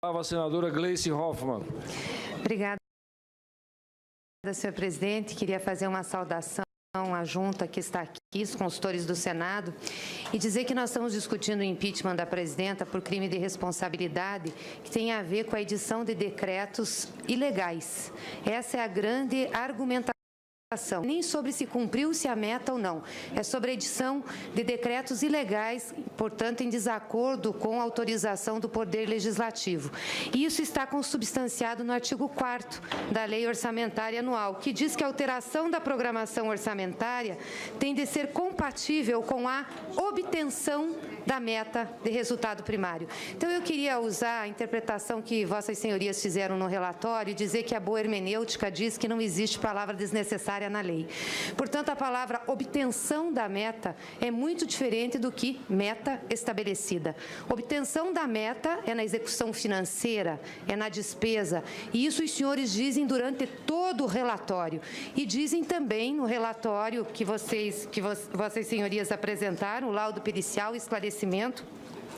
A senadora Gleice Hoffmann. Obrigada, senhor presidente. Queria fazer uma saudação à junta que está aqui, os consultores do Senado, e dizer que nós estamos discutindo o impeachment da presidenta por crime de responsabilidade que tem a ver com a edição de decretos ilegais. Essa é a grande argumentação. Nem sobre se cumpriu-se a meta ou não. É sobre a edição de decretos ilegais, portanto, em desacordo com a autorização do Poder Legislativo. E isso está consubstanciado no artigo 4º da Lei Orçamentária Anual, que diz que a alteração da programação orçamentária tem de ser compatível com a obtenção da meta de resultado primário. Então, eu queria usar a interpretação que vossas senhorias fizeram no relatório e dizer que a boa hermenêutica diz que não existe palavra desnecessária na lei. Portanto, a palavra obtenção da meta é muito diferente do que meta estabelecida. Obtenção da meta é na execução financeira, é na despesa, e isso os senhores dizem durante todo o relatório. E dizem também no relatório que vossas senhorias apresentaram, o laudo pericial e esclarecimento,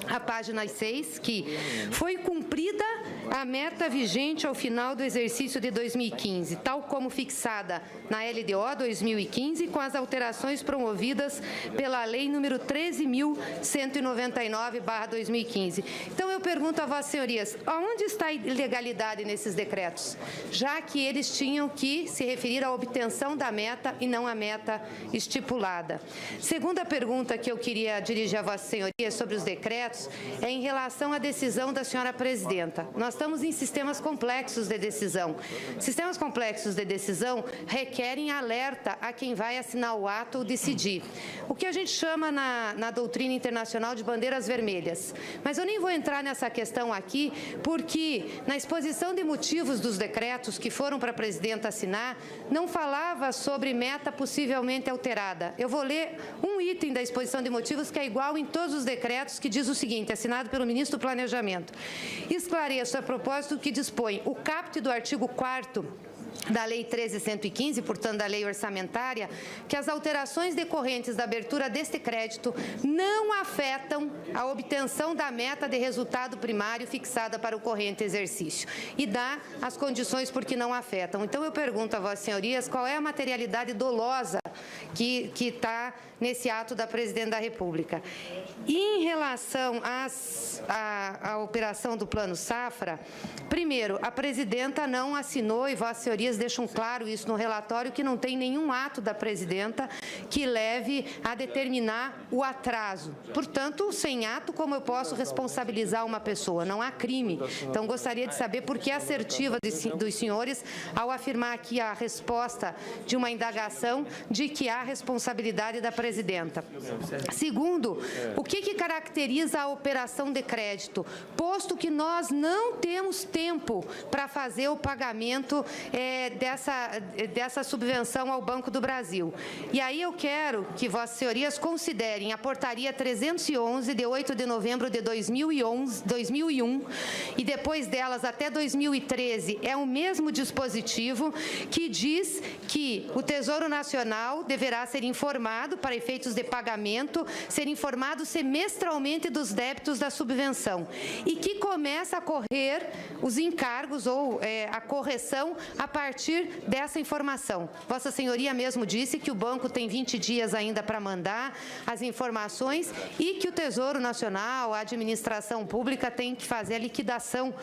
a página 6, que foi cumprida a meta vigente ao final do exercício de 2015, tal como fixada na LDO 2015, com as alterações promovidas pela Lei número 13.199/2015. Então, eu pergunto a vossas senhorias, onde está a ilegalidade nesses decretos? Já que eles tinham que se referir à obtenção da meta e não à meta estipulada. Segunda pergunta que eu queria dirigir a vossas senhorias sobre os decretos é em relação à decisão da senhora presidenta. Nós estamos em sistemas complexos de decisão. Sistemas complexos de decisão requerem alerta a quem vai assinar o ato ou decidir. O que a gente chama na doutrina internacional de bandeiras vermelhas. Mas eu nem vou entrar nessa questão aqui, porque na exposição de motivos dos decretos que foram para a presidenta assinar, não falava sobre meta possivelmente alterada. Eu vou ler um item da exposição de motivos que é igual em todos os decretos, que diz o seguinte, assinado pelo ministro do Planejamento. Esclareço a propósito que dispõe o caput do artigo 4º da Lei 13.115, portanto, da Lei Orçamentária, que as alterações decorrentes da abertura deste crédito não afetam a obtenção da meta de resultado primário fixada para o corrente exercício e dá as condições por que não afetam. Então, eu pergunto a vossas senhorias qual é a materialidade dolosa que está nesse ato da Presidente da República. E em relação à operação do Plano Safra, primeiro, a Presidenta não assinou, e vossas senhorias deixam claro isso no relatório, que não tem nenhum ato da Presidenta que leve a determinar o atraso. Portanto, sem ato, como eu posso responsabilizar uma pessoa? Não há crime. Então, gostaria de saber por que a assertiva dos senhores ao afirmar aqui a resposta de uma indagação de que há responsabilidade da Presidenta. Segundo, o que caracteriza a operação de crédito? Posto que nós não temos tempo para fazer o pagamento dessa subvenção ao Banco do Brasil. E aí eu quero que vossas senhorias considerem a portaria 311, de 8 de novembro de 2001, e depois delas até 2013, é o mesmo dispositivo que diz que o Tesouro Nacional deverá ser informado, para efeitos de pagamento, ser informado semestralmente dos débitos da subvenção, e que começa a correr os encargos ou a correção a partir dessa informação. Vossa Senhoria mesmo disse que o banco tem 20 dias ainda para mandar as informações e que o Tesouro Nacional, a administração pública, tem que fazer a liquidação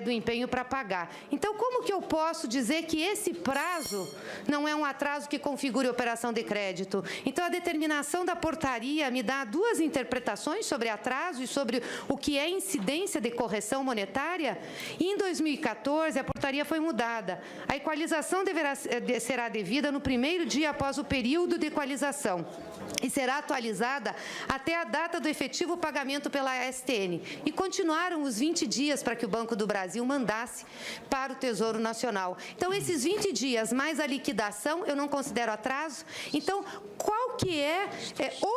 do empenho para pagar. Então, como que eu posso dizer que esse prazo não é um atraso que configure operação de crédito? Então, a determinação da portaria me dá duas interpretações sobre atraso e sobre o que é incidência de correção monetária. E em 2014, a portaria foi mudada. A equalização será devida no primeiro dia após o período de equalização e será atualizada até a data do efetivo pagamento pela STN. E continuaram os 20 dias para que o Banco do Brasil mandasse para o Tesouro Nacional. Então, esses 20 dias mais a liquidação, eu não considero atraso. Então, qual que é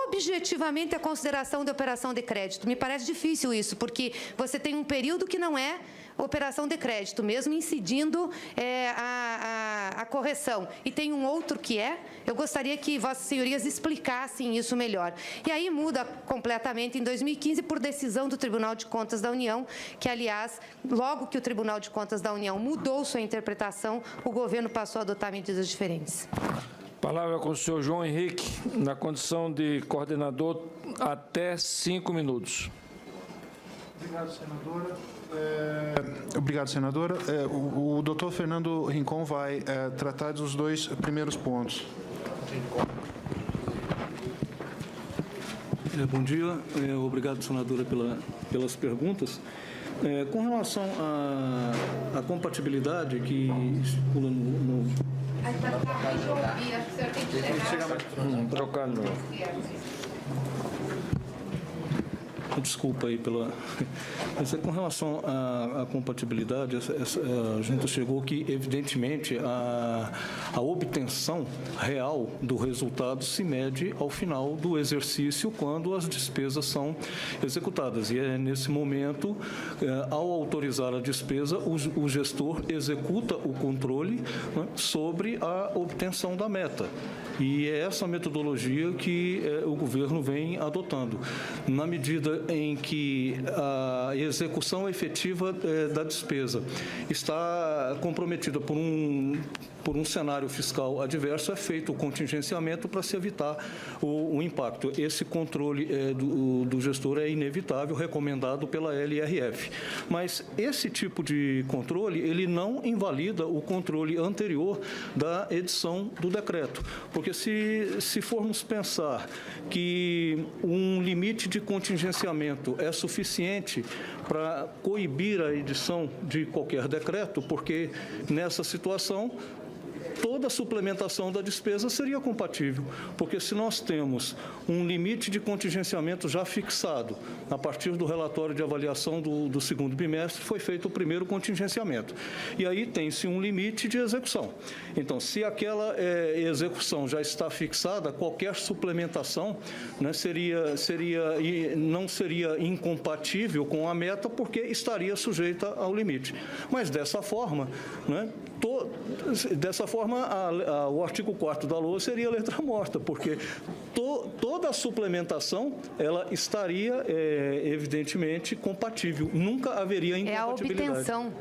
objetivamente a consideração de operação de crédito? Me parece difícil isso, porque você tem um período que não é operação de crédito, mesmo incidindo a correção e tem um outro que eu gostaria que Vossas Senhorias explicassem isso melhor. E aí muda completamente em 2015 por decisão do Tribunal de Contas da União, que, aliás, logo que o Tribunal de Contas da União mudou sua interpretação, o governo passou a adotar medidas diferentes. Palavra com o senhor João Henrique, na condição de coordenador, até 5 minutos. Obrigado, senadora. Obrigado, senadora. O doutor Fernando Rincon vai tratar dos 2 primeiros pontos. Bom dia. Obrigado, senadora, pelas perguntas. Com relação à compatibilidade que estipula no... Trocando. Desculpa aí pela... Mas com relação à compatibilidade, a junta chegou que, evidentemente, a obtenção real do resultado se mede ao final do exercício, quando as despesas são executadas. E é nesse momento, ao autorizar a despesa, o gestor executa o controle, né, sobre a obtenção da meta. E é essa metodologia que o governo vem adotando. Na medida em que a execução efetiva da despesa está comprometida por um cenário fiscal adverso, é feito o contingenciamento para se evitar o impacto. Esse controle do gestor é inevitável, recomendado pela LRF. Mas esse tipo de controle, ele não invalida o controle anterior da edição do decreto. Porque se formos pensar que um limite de contingenciamento é suficiente para coibir a edição de qualquer decreto, porque nessa situação toda a suplementação da despesa seria compatível, porque se nós temos um limite de contingenciamento já fixado, a partir do relatório de avaliação do segundo bimestre, foi feito o primeiro contingenciamento. E aí tem-se um limite de execução. Então, se aquela execução já está fixada, qualquer suplementação, né, não seria incompatível com a meta, porque estaria sujeita ao limite. Mas dessa forma, né, o artigo 4º da LOA seria letra morta, porque toda a suplementação ela estaria, evidentemente, compatível. Nunca haveria incompatibilidade. É a obtenção,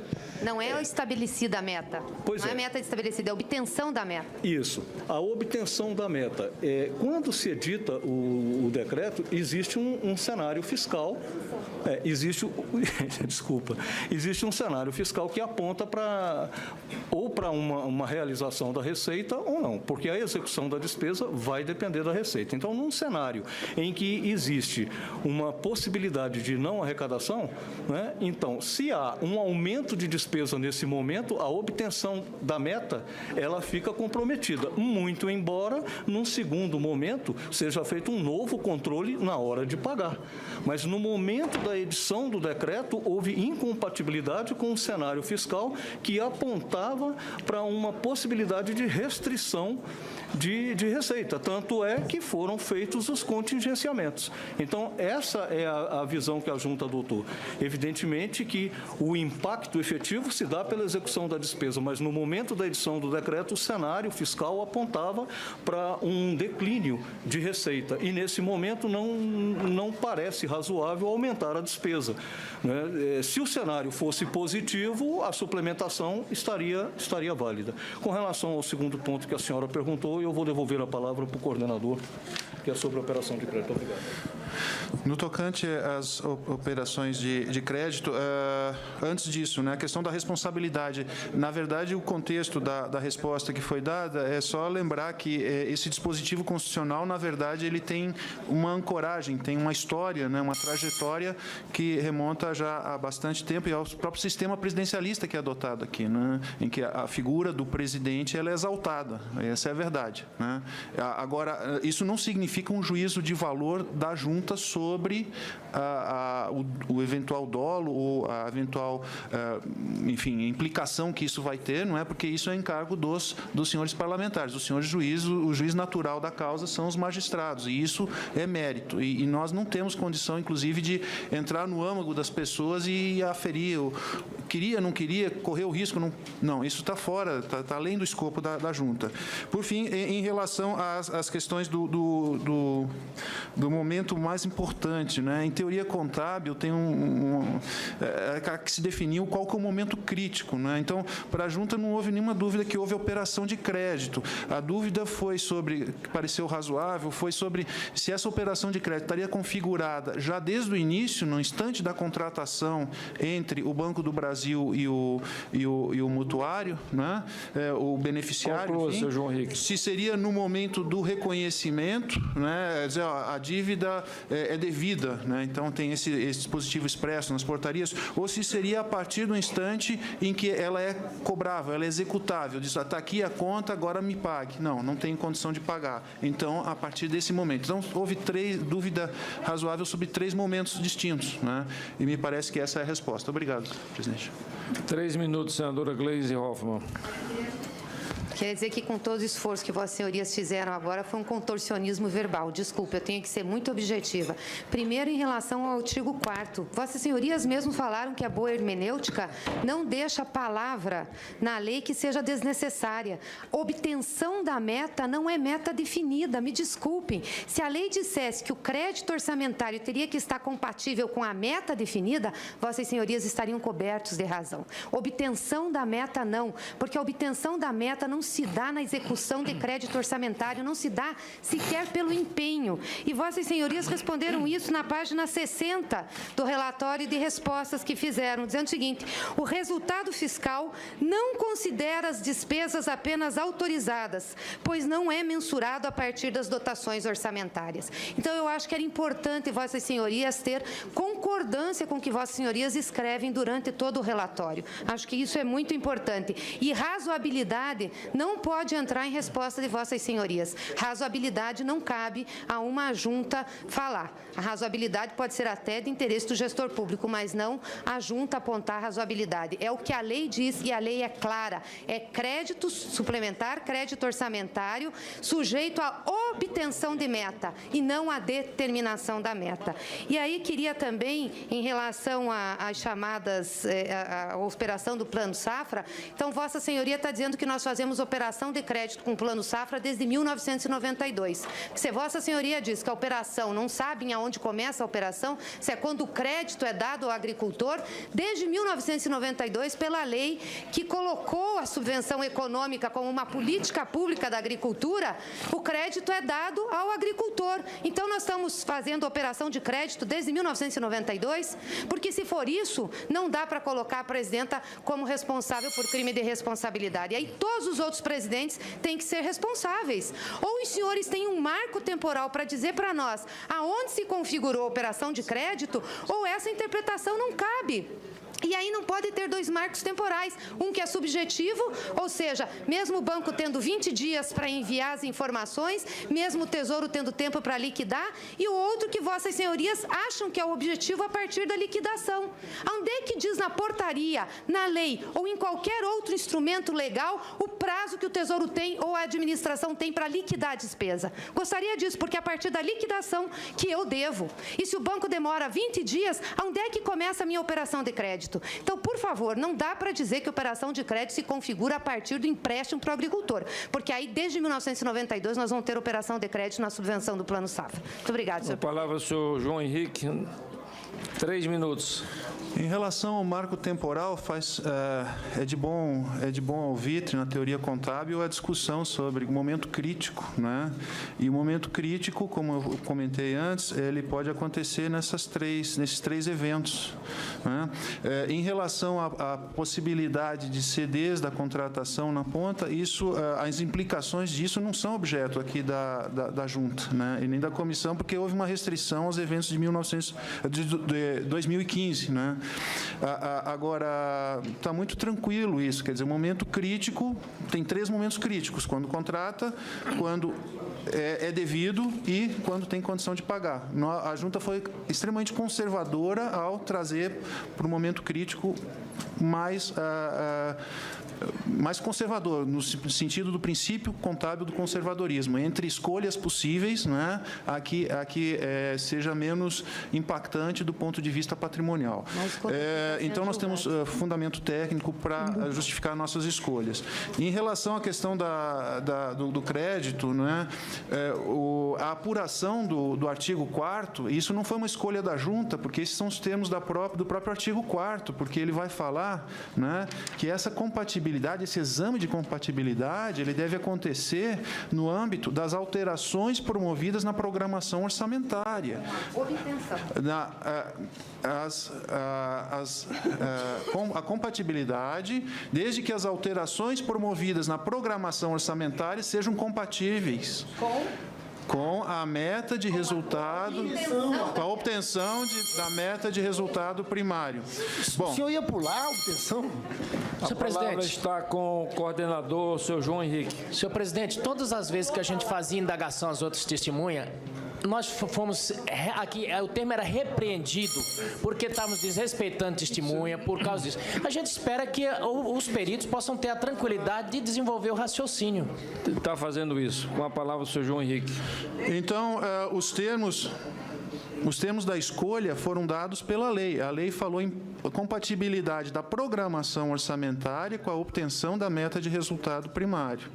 não é estabelecida a meta. Pois não é a meta estabelecida, é a obtenção da meta. Isso. A obtenção da meta. Quando se edita o decreto, existe um cenário fiscal, existe um cenário fiscal que aponta para uma realização da receita ou não, porque a execução da despesa vai depender da receita. Então, num cenário em que existe uma possibilidade de não arrecadação, né, então, se há um aumento de despesa nesse momento, a obtenção da meta, ela fica comprometida, muito embora, num segundo momento, seja feito um novo controle na hora de pagar. Mas, no momento da edição do decreto, houve incompatibilidade com o cenário fiscal que apontava para uma possibilidade de restrição de receita. Tanto é que foram feitos os contingenciamentos. Então, essa é a visão que a junta adotou. Evidentemente que o impacto efetivo se dá pela execução da despesa, mas no momento da edição do decreto, o cenário fiscal apontava para um declínio de receita. E, nesse momento, não parece razoável aumentar a despesa, né? Se o cenário fosse positivo, a suplementação estaria válida. Com relação ao segundo ponto que a senhora perguntou, eu vou devolver a palavra para o coordenador, que é sobre a operação de crédito. Obrigado. No tocante às operações de crédito, antes disso, né, a questão da responsabilidade. Na verdade, o contexto da resposta que foi dada é só lembrar que esse dispositivo constitucional, na verdade, ele tem uma ancoragem, tem uma história, né, uma trajetória que remonta já há bastante tempo e ao próprio sistema presidencialista que é adotado aqui, né, em que a figura do presidente ela é exaltada. Essa é a verdade, né? Agora, isso não significa um juízo de valor da junta sobre o eventual dolo ou a eventual, enfim, implicação que isso vai ter, não é? Porque isso é encargo dos senhores parlamentares. Os senhores juízes, o juiz natural da causa são os magistrados, e isso é mérito. E nós não temos condição, inclusive, de entrar no âmago das pessoas e aferir queria, não queria, correu o risco, não, isso está fora, está além do escopo da junta. Por fim, em relação às questões do momento mais importante, né? Em teoria contábil tem que se definiu qual que é o momento crítico, né? Então, para a junta não houve nenhuma dúvida que houve operação de crédito. A dúvida foi sobre, que pareceu razoável, foi sobre se essa operação de crédito estaria configurada já desde o início, no instante da contratação entre o Banco do Brasil e o mutuário, né? O beneficiário. Conclua, senhor João Henrique. Se seria no momento do reconhecimento, né? Quer dizer, a dívida é devida, né? Então tem esse dispositivo expresso nas portarias, ou se seria a partir do instante em que ela é cobrável, ela é executável, diz, está aqui a conta, agora me pague. Não tem condição de pagar. Então, a partir desse momento. Então, houve dúvida razoável sobre 3 momentos distintos, né? E me parece que essa é a resposta. Obrigado, presidente. 3 minutos, senadora Gleisi Hoffmann. Quer dizer que, com todo o esforço que vossas senhorias fizeram agora, foi um contorcionismo verbal. Desculpe, eu tenho que ser muito objetiva. Primeiro, em relação ao artigo 4º. Vossas senhorias mesmo falaram que a boa hermenêutica não deixa a palavra na lei que seja desnecessária. Obtenção da meta não é meta definida, me desculpem. Se a lei dissesse que o crédito orçamentário teria que estar compatível com a meta definida, vossas senhorias estariam cobertos de razão. Obtenção da meta não, porque a obtenção da meta não se dá na execução de crédito orçamentário, não se dá sequer pelo empenho. E vossas senhorias responderam isso na página 60 do relatório de respostas que fizeram, dizendo o seguinte: o resultado fiscal não considera as despesas apenas autorizadas, pois não é mensurado a partir das dotações orçamentárias. Então, eu acho que era importante vossas senhorias ter concordância com o que vossas senhorias escrevem durante todo o relatório. Acho que isso é muito importante. E razoabilidade não pode entrar em resposta de vossas senhorias. Razoabilidade não cabe a uma junta falar. A razoabilidade pode ser até de interesse do gestor público, mas não a junta apontar razoabilidade. É o que a lei diz e a lei é clara. É crédito suplementar, crédito orçamentário, sujeito à obtenção de meta e não à determinação da meta. E aí queria também, em relação às chamadas, a operação do Plano Safra, então Vossa Senhoria está dizendo que nós fazemos operação de crédito com o Plano Safra desde 1992. Se Vossa Senhoria diz que a operação, não sabem aonde começa a operação, se é quando o crédito é dado ao agricultor, desde 1992, pela lei que colocou a subvenção econômica como uma política pública da agricultura, o crédito é dado ao agricultor. Então, nós estamos fazendo operação de crédito desde 1992, porque se for isso, não dá para colocar a presidenta como responsável por crime de responsabilidade. E aí, todos os outros presidentes têm que ser responsáveis. Ou os senhores têm um marco temporal para dizer para nós aonde se configurou a operação de crédito, ou essa interpretação não cabe. E aí não pode ter 2 marcos temporais, um que é subjetivo, ou seja, mesmo o banco tendo 20 dias para enviar as informações, mesmo o Tesouro tendo tempo para liquidar, e o outro que vossas senhorias acham que é o objetivo a partir da liquidação. Onde é que diz na portaria, na lei ou em qualquer outro instrumento legal o prazo que o Tesouro tem ou a administração tem para liquidar a despesa? Gostaria disso, porque é a partir da liquidação que eu devo. E se o banco demora 20 dias, onde é que começa a minha operação de crédito? Então, por favor, não dá para dizer que a operação de crédito se configura a partir do empréstimo para o agricultor, porque aí, desde 1992, nós vamos ter operação de crédito na subvenção do Plano Safra. Muito obrigado, senhor. A palavra ao senhor João Henrique. 3 minutos. Em relação ao marco temporal, é de bom ouvir na teoria contábil a discussão sobre o momento crítico, né? E o momento crítico, como eu comentei antes, ele pode acontecer nesses três eventos, né? Em relação à possibilidade de ser desde a contratação na ponta, as implicações disso não são objeto aqui da junta, né? E nem da comissão, porque houve uma restrição aos eventos de 2015, né? Agora, está muito tranquilo isso, quer dizer, o momento crítico, tem 3 momentos críticos: quando contrata, quando é devido e quando tem condição de pagar. A junta foi extremamente conservadora ao trazer para o momento crítico mais mais conservador, no sentido do princípio contábil do conservadorismo, entre escolhas possíveis, né, a que seja menos impactante do ponto de vista patrimonial. Então, nós temos fundamento técnico para justificar nossas escolhas. Em relação à questão do crédito, né, a apuração do artigo 4º, isso não foi uma escolha da Junta, porque esses são os termos do próprio artigo 4º, porque ele vai falar, né, que essa compatibilidade, esse exame de compatibilidade, ele deve acontecer no âmbito das alterações promovidas na programação orçamentária. A compatibilidade, desde que as alterações promovidas na programação orçamentária sejam compatíveis com a meta de resultado, com a obtenção da meta de resultado primário. Bom, o senhor ia pular a obtenção? Senhor presidente, está com o coordenador, o senhor João Henrique. Senhor presidente, todas as vezes que a gente fazia indagação às outras testemunhas, nós fomos aqui, o termo era repreendido, porque estávamos desrespeitando testemunha por causa disso. A gente espera que os peritos possam ter a tranquilidade de desenvolver o raciocínio. Está fazendo isso. Com a palavra, o senhor João Henrique. Então, os termos da escolha foram dados pela lei. A lei falou em compatibilidade da programação orçamentária com a obtenção da meta de resultado primário.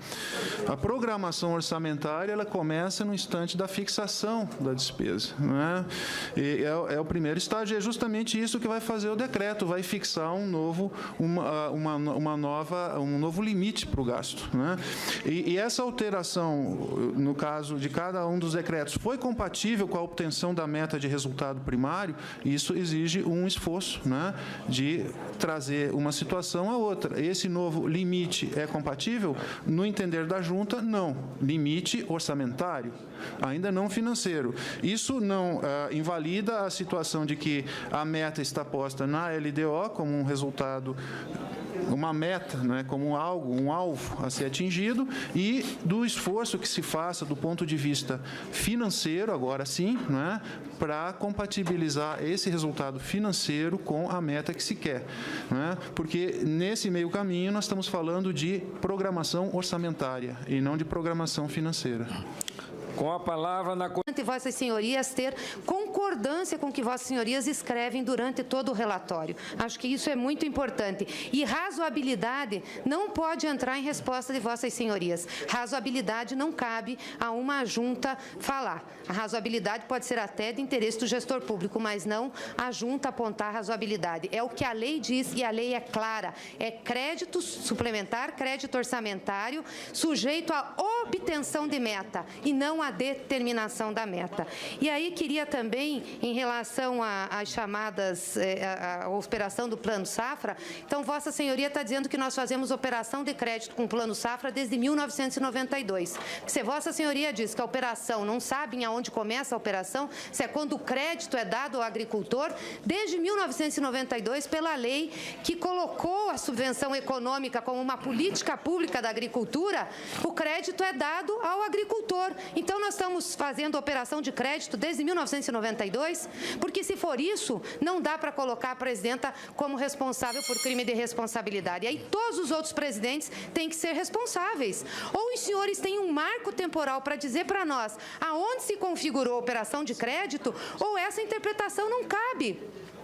A programação orçamentária, ela começa no instante da fixação da despesa, né? E é o primeiro estágio, é justamente isso que vai fazer o decreto, vai fixar um novo limite para o gasto, né? E essa alteração, no caso de cada um dos decretos, foi compatível com a obtenção da meta de resultado primário. Isso exige um esforço, né, de trazer uma situação a outra. Esse novo limite é compatível? No entender da Junta, não. Limite orçamentário, ainda não financeiro. Isso não invalida a situação de que a meta está posta na LDO como um resultado, uma meta, né, como um alvo a ser atingido, e do esforço que se faça do ponto de vista financeiro, agora sim, né, para compatibilizar esse resultado financeiro com a meta que se quer, né? Porque nesse meio caminho nós estamos falando de programação orçamentária e não de programação financeira. Com a palavra na... Vossas Senhorias ter concordância com o que Vossas Senhorias escrevem durante todo o relatório. Acho que isso é muito importante. E razoabilidade não pode entrar em resposta de Vossas Senhorias. Razoabilidade não cabe a uma junta falar. A razoabilidade pode ser até de interesse do gestor público, mas não a junta apontar razoabilidade. É o que a lei diz, e a lei é clara. É crédito suplementar, crédito orçamentário, sujeito à obtenção de meta, e não à determinação da meta. E aí queria também, em relação às chamadas, a operação do Plano Safra, então Vossa Senhoria está dizendo que nós fazemos operação de crédito com o Plano Safra desde 1992. Se Vossa Senhoria diz que a operação, não sabem aonde começa a operação, se é quando o crédito é dado ao agricultor, desde 1992, pela lei que colocou a subvenção econômica como uma política pública da agricultura, o crédito é dado ao agricultor. Então, nós estamos fazendo operação de crédito desde 1992, porque se for isso, não dá para colocar a presidenta como responsável por crime de responsabilidade. E aí todos os outros presidentes têm que ser responsáveis. Ou os senhores têm um marco temporal para dizer para nós aonde se configurou a operação de crédito, ou essa interpretação não cabe.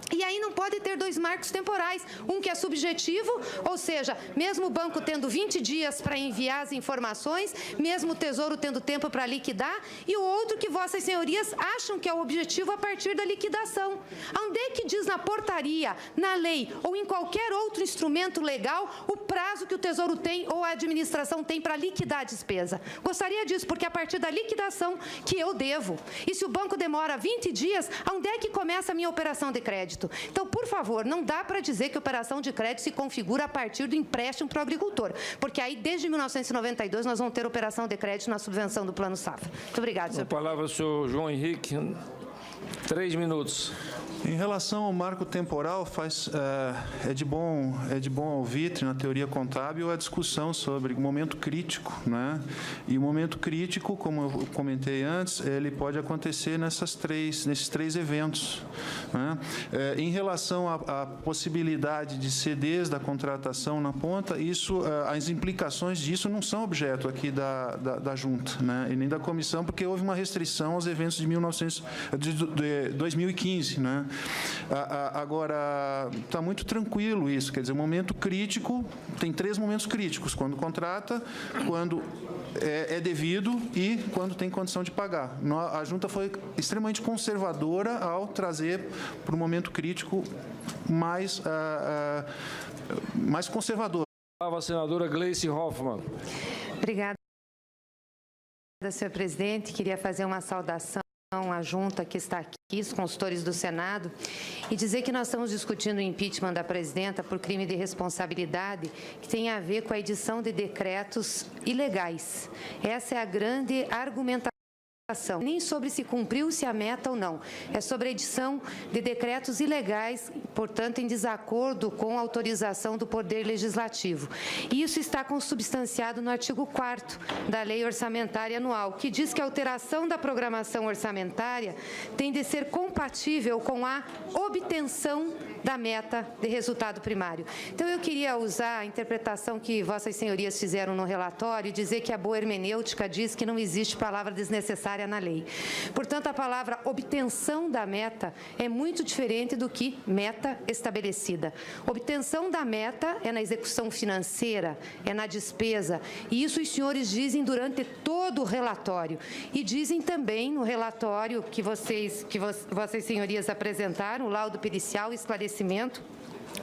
E aí não pode ter dois marcos temporais, um que é subjetivo, ou seja, mesmo o banco tendo 20 dias para enviar as informações, mesmo o Tesouro tendo tempo para liquidar, e o outro que Vossas Senhorias acham que é o objetivo a partir da liquidação. Onde é que diz na portaria, na lei ou em qualquer outro instrumento legal o prazo que o Tesouro tem ou a administração tem para liquidar a despesa? Gostaria disso, porque é a partir da liquidação que eu devo. E se o banco demora 20 dias, onde é que começa a minha operação de crédito? Então, por favor, não dá para dizer que a operação de crédito se configura a partir do empréstimo para o agricultor, porque aí, desde 1992, nós vamos ter operação de crédito na subvenção do Plano Safra. Muito obrigada, senhor. A palavra ao senhor João Henrique. 3 minutos. Em relação ao marco temporal, é de bom alvitre na teoria contábil a discussão sobre o momento crítico, né? E o momento crítico, como eu comentei antes, ele pode acontecer nesses três eventos, né? Em relação à possibilidade de CDs da contratação na ponta, as implicações disso não são objeto aqui da Junta, né? E nem da comissão, porque houve uma restrição aos eventos de 2015, né? Agora, está muito tranquilo isso, quer dizer, o momento crítico, tem 3 momentos críticos: quando contrata, quando é devido e quando tem condição de pagar. A Junta foi extremamente conservadora ao trazer para o momento crítico mais conservador. A senadora Gleice Hoffmann. Obrigada, senhor presidente. Queria fazer uma saudação à Junta que está aqui, os consultores do Senado, e dizer que nós estamos discutindo o impeachment da presidenta por crime de responsabilidade que tem a ver com a edição de decretos ilegais. Essa é a grande argumentação. Nem sobre se cumpriu-se a meta ou não. É sobre a edição de decretos ilegais, portanto, em desacordo com a autorização do Poder Legislativo. E isso está consubstanciado no artigo 4º da Lei Orçamentária Anual, que diz que a alteração da programação orçamentária tem de ser compatível com a obtenção da meta de resultado primário. Então, eu queria usar a interpretação que vossas senhorias fizeram no relatório e dizer que a boa hermenêutica diz que não existe palavra desnecessária na lei. Portanto, a palavra obtenção da meta é muito diferente do que meta estabelecida. Obtenção da meta é na execução financeira, é na despesa, e isso os senhores dizem durante todo o relatório. E dizem também no relatório que vossas senhorias apresentaram, o laudo pericial e esclarecimento,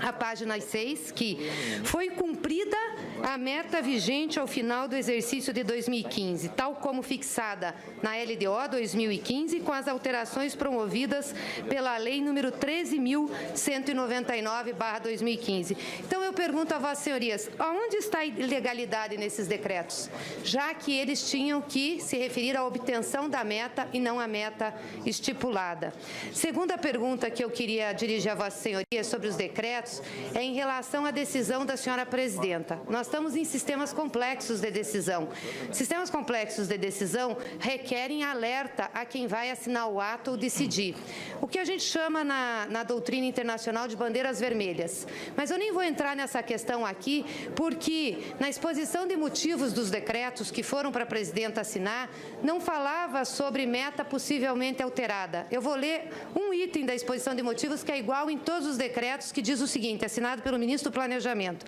a página 6, que foi cumprida a meta vigente ao final do exercício de 2015, tal como fixada na LDO 2015, com as alterações promovidas pela Lei número 13.199/2015. Então, eu pergunto a vossas senhorias, aonde está a ilegalidade nesses decretos? Já que eles tinham que se referir à obtenção da meta e não à meta estipulada. Segunda pergunta que eu queria dirigir a vossas senhorias sobre os decretos é em relação à decisão da senhora presidenta. Nós estamos em sistemas complexos de decisão. Sistemas complexos de decisão requerem alerta a quem vai assinar o ato ou decidir. O que a gente chama na doutrina internacional de bandeiras vermelhas. Mas eu nem vou entrar nessa questão aqui, porque na exposição de motivos dos decretos que foram para a presidenta assinar, não falava sobre meta possivelmente alterada. Eu vou ler um item da exposição de motivos que é igual em todos os decretos, que diz o seguinte, assinado pelo ministro do Planejamento.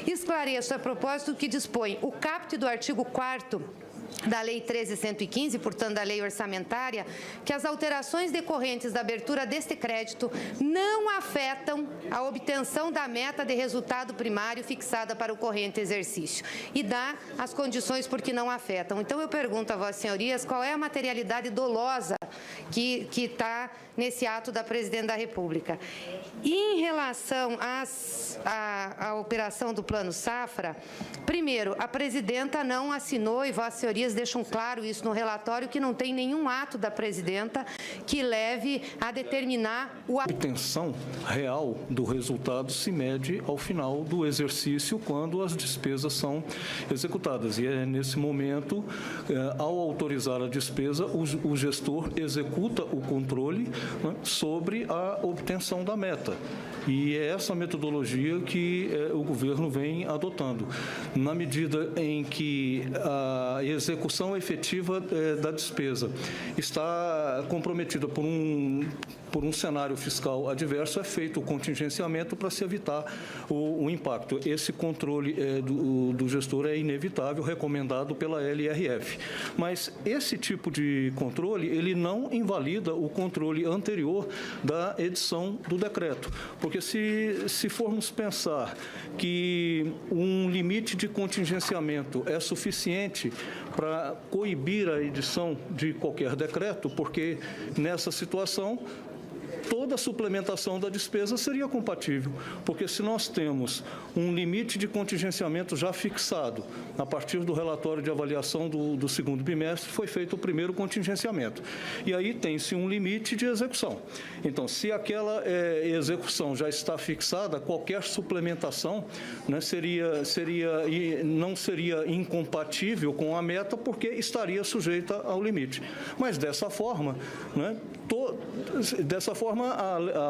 Esclareço a propósito que dispõe o caput do artigo 4º da Lei 13.115, portanto, da Lei Orçamentária, que as alterações decorrentes da abertura deste crédito não afetam a obtenção da meta de resultado primário fixada para o corrente exercício e dá as condições por que não afetam. Então, eu pergunto a vossas senhorias qual é a materialidade dolosa que está nesse ato da Presidente da República. E em relação à operação do Plano Safra, primeiro, a Presidenta não assinou, e vossas senhorias deixam claro isso no relatório, que não tem nenhum ato da Presidenta que leve a determinar o... A obtenção real do resultado se mede ao final do exercício, quando as despesas são executadas. E é nesse momento, ao autorizar a despesa, o gestor executa o controle, né, sobre a obtenção da meta. E é essa metodologia que o governo vem adotando. Na medida em que a execução efetiva da despesa está comprometida por um cenário fiscal adverso, é feito o contingenciamento para se evitar o impacto. Esse controle do gestor é inevitável, recomendado pela LRF. Mas esse tipo de controle, ele não invalida o controle anterior da edição do decreto. Porque se formos pensar que um limite de contingenciamento é suficiente para coibir a edição de qualquer decreto, porque nessa situação toda a suplementação da despesa seria compatível, porque se nós temos um limite de contingenciamento já fixado, a partir do relatório de avaliação do segundo bimestre, foi feito o primeiro contingenciamento. E aí tem-se um limite de execução. Então, se aquela execução já está fixada, qualquer suplementação, né, não seria incompatível com a meta, porque estaria sujeita ao limite. Mas dessa forma, né,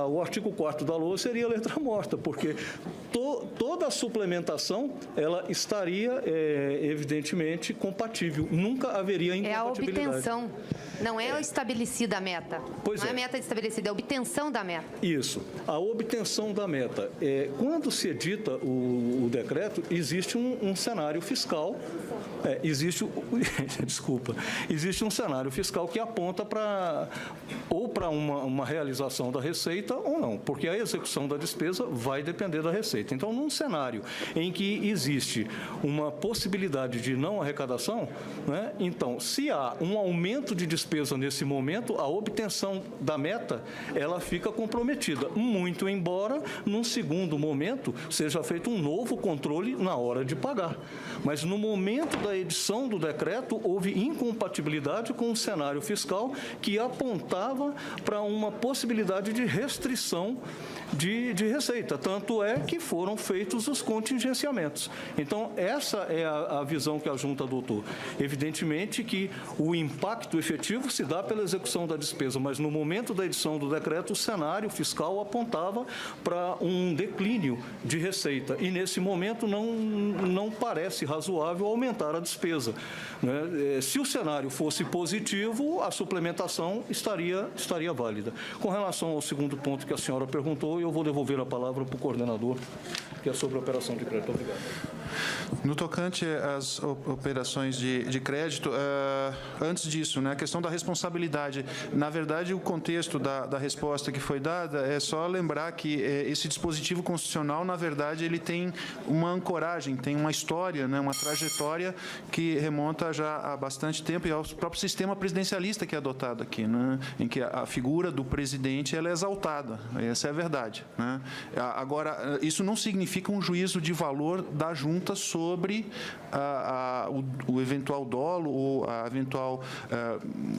o artigo 4º da LOA seria letra morta, porque toda a suplementação ela estaria, evidentemente, compatível. Nunca haveria incompatibilidade. É a obtenção, não é estabelecida a meta. Pois não é a meta estabelecida, é a obtenção da meta. Isso. A obtenção da meta. Quando se edita o decreto, existe um cenário fiscal, existe um cenário fiscal que aponta para uma realização da receita ou não, porque a execução da despesa vai depender da receita. Então, num cenário em que existe uma possibilidade de não arrecadação, né, então, se há um aumento de despesa nesse momento, a obtenção da meta, ela fica comprometida, muito embora, num segundo momento, seja feito um novo controle na hora de pagar. Mas, no momento da edição do decreto, houve incompatibilidade com o cenário fiscal que apontava para uma possibilidade de restrição de receita. Tanto é que foram feitos os contingenciamentos. Então, essa é a visão que a Junta adotou. Evidentemente que o impacto efetivo se dá pela execução da despesa, mas no momento da edição do decreto, o cenário fiscal apontava para um declínio de receita. E, nesse momento, não parece razoável aumentar a despesa, né? Se o cenário fosse positivo, a suplementação estaria válida. Com relação ao segundo ponto que a senhora perguntou, eu vou devolver a palavra para o coordenador, que é sobre a operação de crédito. Obrigado. No tocante às operações de crédito, antes disso, né, a questão da responsabilidade. Na verdade, o contexto da resposta que foi dada é só lembrar que esse dispositivo constitucional, na verdade, ele tem uma ancoragem, tem uma história, né, uma trajetória que remonta já há bastante tempo e ao próprio sistema presidencialista que é adotado aqui, né, em que a figura do presidente ela é exaltada. Essa é a verdade, né? Agora, isso não significa um juízo de valor da Junta sobre o eventual dolo ou a eventual,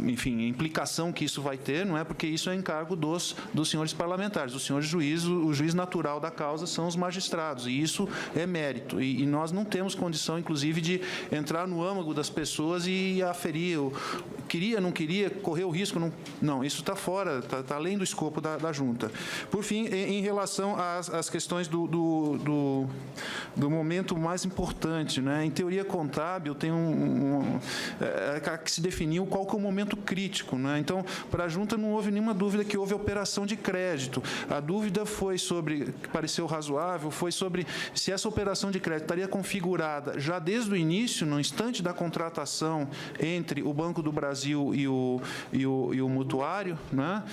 enfim, implicação que isso vai ter, não é? Porque isso é encargo dos senhores parlamentares. Os senhores juízes, o juiz natural da causa são os magistrados, e isso é mérito. E nós não temos condição, inclusive, de entrar no âmago das pessoas e aferir, queria, não queria, correr o risco, não, isso está fora, está além do escopo da Junta. Por fim, em relação às questões do momento mais importante, né? Em teoria contábil, tem que se definiu qual que é o momento crítico, né? Então, para a Junta não houve nenhuma dúvida que houve operação de crédito. A dúvida foi sobre, que pareceu razoável, foi sobre se essa operação de crédito estaria configurada já desde o início, no instante da contratação entre o Banco do Brasil e o mutuário, né?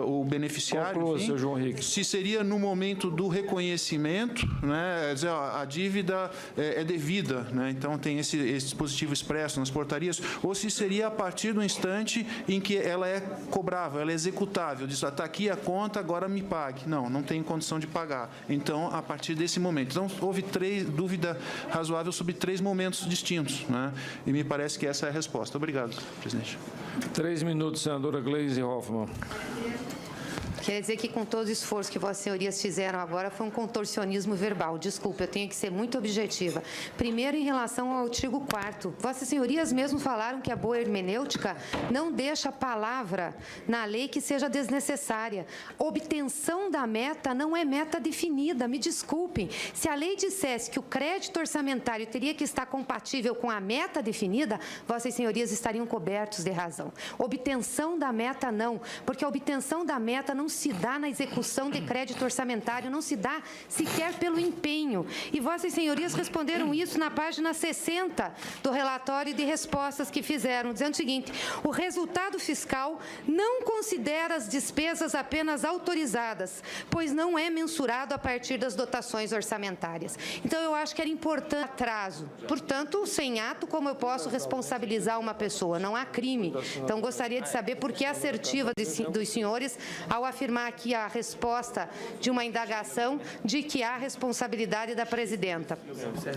O beneficiário. Conclua, senhor João Henrique. Se seria no momento do reconhecimento, né? Dizer, a dívida é devida, né? Então tem esse dispositivo expresso nas portarias, ou se seria a partir do instante em que ela é cobrável, ela é executável, diz, está aqui a conta, agora me pague. Não tem condição de pagar. Então, a partir desse momento. Então, houve dúvida razoável sobre 3 momentos distintos, né? E me parece que essa é a resposta. Obrigado, presidente. 3 minutos, senadora Gleisi Hoffmann. Quer dizer que, com todo o esforço que vossas senhorias fizeram agora, foi um contorcionismo verbal. Desculpe, eu tenho que ser muito objetiva. Primeiro, em relação ao artigo 4º. Vossas senhorias mesmo falaram que a boa hermenêutica não deixa palavra na lei que seja desnecessária. Obtenção da meta não é meta definida, me desculpem. Se a lei dissesse que o crédito orçamentário teria que estar compatível com a meta definida, vossas senhorias estariam cobertos de razão. Obtenção da meta, não, porque a obtenção da meta não se dá na execução de crédito orçamentário, não se dá sequer pelo empenho. E vossas senhorias responderam isso na página 60 do relatório de respostas que fizeram, dizendo o seguinte: o resultado fiscal não considera as despesas apenas autorizadas, pois não é mensurado a partir das dotações orçamentárias. Então, eu acho que era importante atraso. Portanto, sem ato, como eu posso responsabilizar uma pessoa? Não há crime. Então, gostaria de saber por que a assertiva dos senhores ao afirmar afirmar aqui a resposta de uma indagação de que há responsabilidade da presidenta.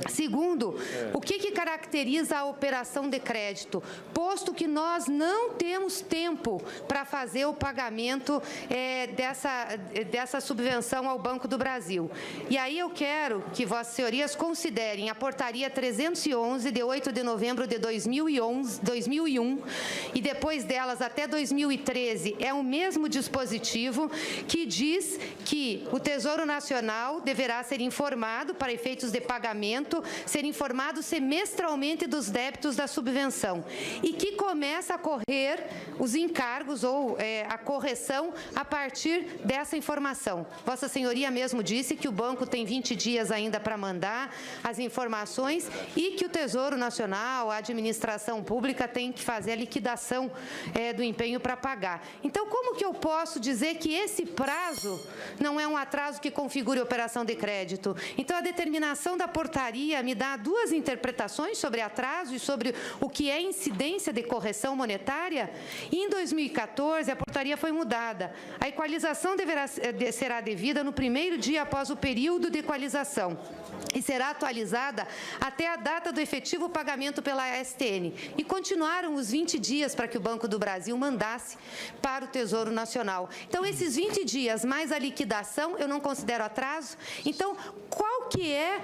Segundo, o que caracteriza a operação de crédito? Posto que nós não temos tempo para fazer o pagamento dessa subvenção ao Banco do Brasil. E aí eu quero que Vossas Senhorias considerem a portaria 311, de 8 de novembro de 2001, e depois delas até 2013, é o mesmo dispositivo que diz que o Tesouro Nacional deverá ser informado, para efeitos de pagamento, ser informado semestralmente dos débitos da subvenção, e que começa a correr os encargos ou a correção a partir dessa informação. Vossa Senhoria mesmo disse que o banco tem 20 dias ainda para mandar as informações e que o Tesouro Nacional, a administração pública, tem que fazer a liquidação do empenho para pagar. Então, como que eu posso dizer que esse prazo não é um atraso que configure operação de crédito? Então, a determinação da portaria me dá duas interpretações sobre atraso e sobre o que é incidência de correção monetária. E em 2014, a portaria foi mudada. A equalização será devida no primeiro dia após o período de equalização e será atualizada até a data do efetivo pagamento pela STN. E continuaram os 20 dias para que o Banco do Brasil mandasse para o Tesouro Nacional. Então, esses 20 dias mais a liquidação, eu não considero atraso. Então, qual que é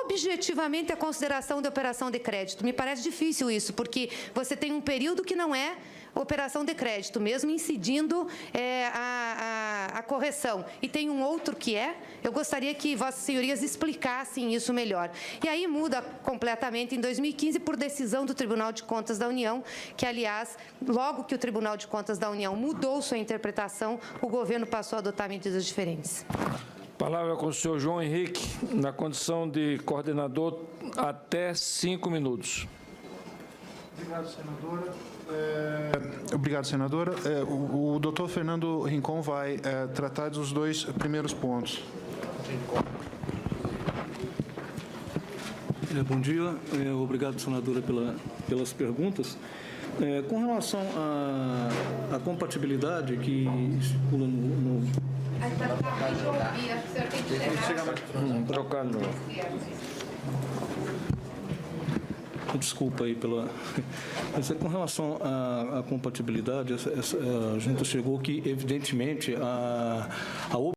objetivamente a consideração de operação de crédito? Me parece difícil isso, porque você tem um período que não é operação de crédito, mesmo incidindo a correção. E tem um outro que eu gostaria que Vossas Senhorias explicassem isso melhor. E aí muda completamente em 2015 por decisão do Tribunal de Contas da União, que, aliás, logo que o Tribunal de Contas da União mudou sua interpretação, o governo passou a adotar medidas diferentes. Palavra com o senhor João Henrique, na condição de coordenador, até 5 minutos. Obrigado, senadora. Obrigado, senadora. O doutor Fernando Rincon vai tratar dos dois primeiros pontos. Bom dia. Obrigado, senadora, pelas perguntas. Com relação à compatibilidade que estipula no... Trocando. Desculpa aí pela... Mas com relação à compatibilidade, a junta chegou que, evidentemente, a